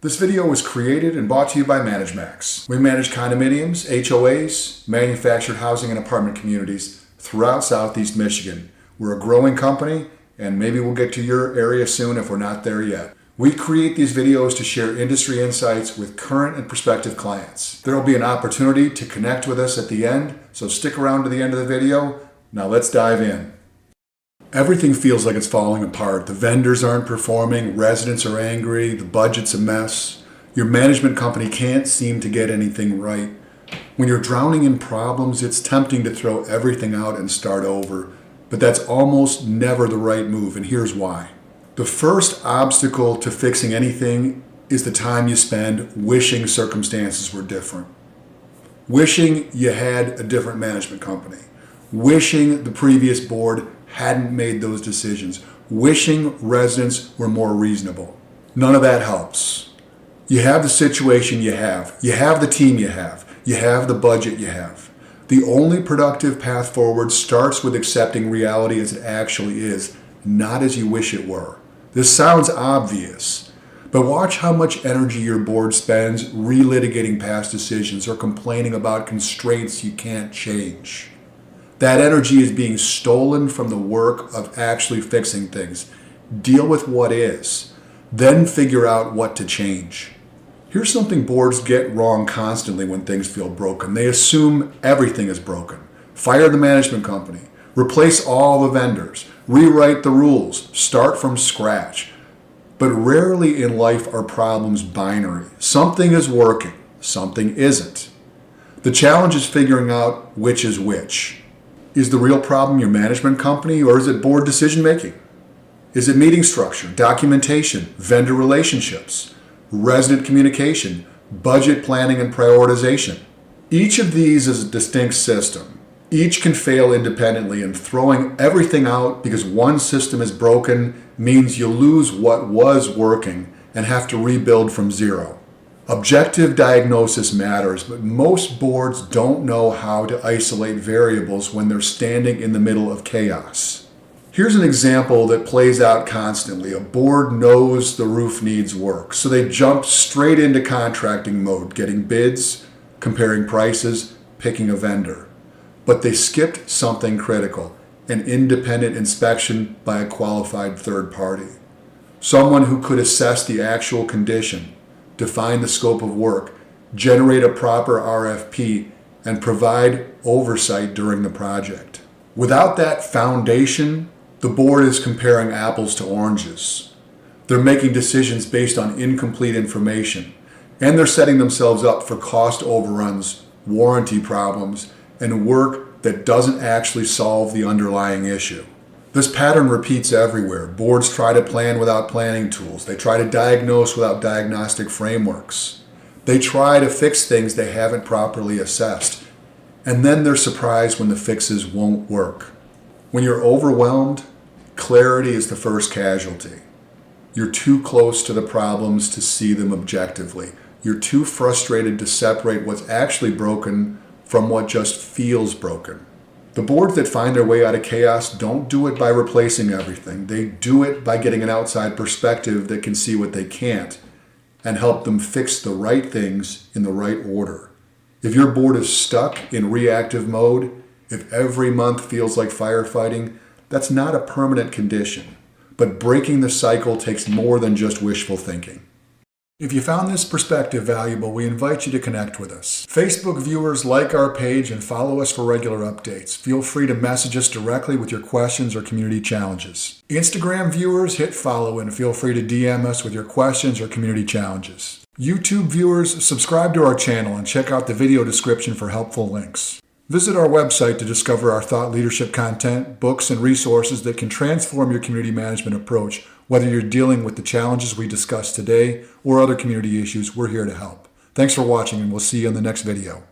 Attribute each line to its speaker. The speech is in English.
Speaker 1: This video was created and brought to you by ManageMax. We manage condominiums, HOAs, manufactured housing and apartment communities throughout Southeast Michigan. We're a growing company, and maybe we'll get to your area soon if we're not there yet. We create these videos to share industry insights with current and prospective clients. There will be an opportunity to connect with us at the end, so stick around to the end of the video. Now let's dive in. Everything feels like it's falling apart. The vendors aren't performing, residents are angry, the budget's a mess. Your management company can't seem to get anything right. When you're drowning in problems, it's tempting to throw everything out and start over. But that's almost never the right move, and here's why. The first obstacle to fixing anything is the time you spend wishing circumstances were different. Wishing you had a different management company. Wishing the previous board hadn't made those decisions. Wishing residents were more reasonable. None of that helps. You have the situation you have. You have the team you have. You have the budget you have. The only productive path forward starts with accepting reality as it actually is, not as you wish it were. This sounds obvious, but watch how much energy your board spends relitigating past decisions or complaining about constraints you can't change. That energy is being stolen from the work of actually fixing things. Deal with what is, then figure out what to change. Here's something boards get wrong constantly when things feel broken. They assume everything is broken. Fire the management company, replace all the vendors, rewrite the rules, start from scratch. But rarely in life are problems binary. Something is working, something isn't. The challenge is figuring out which is which. Is the real problem your management company, or is it board decision making? Is it meeting structure, documentation, vendor relationships, resident communication, budget planning and prioritization? Each of these is a distinct system. Each can fail independently, and throwing everything out because one system is broken means you lose what was working and have to rebuild from zero. Objective diagnosis matters, but most boards don't know how to isolate variables when they're standing in the middle of chaos. Here's an example that plays out constantly. A board knows the roof needs work, so they jump straight into contracting mode, getting bids, comparing prices, picking a vendor. But they skipped something critical, an independent inspection by a qualified third party. Someone who could assess the actual condition, define the scope of work, generate a proper RFP, and provide oversight during the project. Without that foundation, the board is comparing apples to oranges. They're making decisions based on incomplete information, and they're setting themselves up for cost overruns, warranty problems, and work that doesn't actually solve the underlying issue. This pattern repeats everywhere. Boards try to plan without planning tools. They try to diagnose without diagnostic frameworks. They try to fix things they haven't properly assessed. And then they're surprised when the fixes won't work. When you're overwhelmed, clarity is the first casualty. You're too close to the problems to see them objectively. You're too frustrated to separate what's actually broken from what just feels broken. The boards that find their way out of chaos don't do it by replacing everything. They do it by getting an outside perspective that can see what they can't and help them fix the right things in the right order. If your board is stuck in reactive mode, if every month feels like firefighting, that's not a permanent condition. But breaking the cycle takes more than just wishful thinking. If you found this perspective valuable, we invite you to connect with us. Facebook viewers like our page and follow us for regular updates. Feel free to message us directly with your questions or community challenges. Instagram viewers, hit follow and feel free to DM us with your questions or community challenges. YouTube viewers, subscribe to our channel and check out the video description for helpful links. Visit our website to discover our thought leadership content, books, and resources that can transform your community management approach. Whether you're dealing with the challenges we discussed today or other community issues, we're here to help. Thanks for watching, and we'll see you in the next video.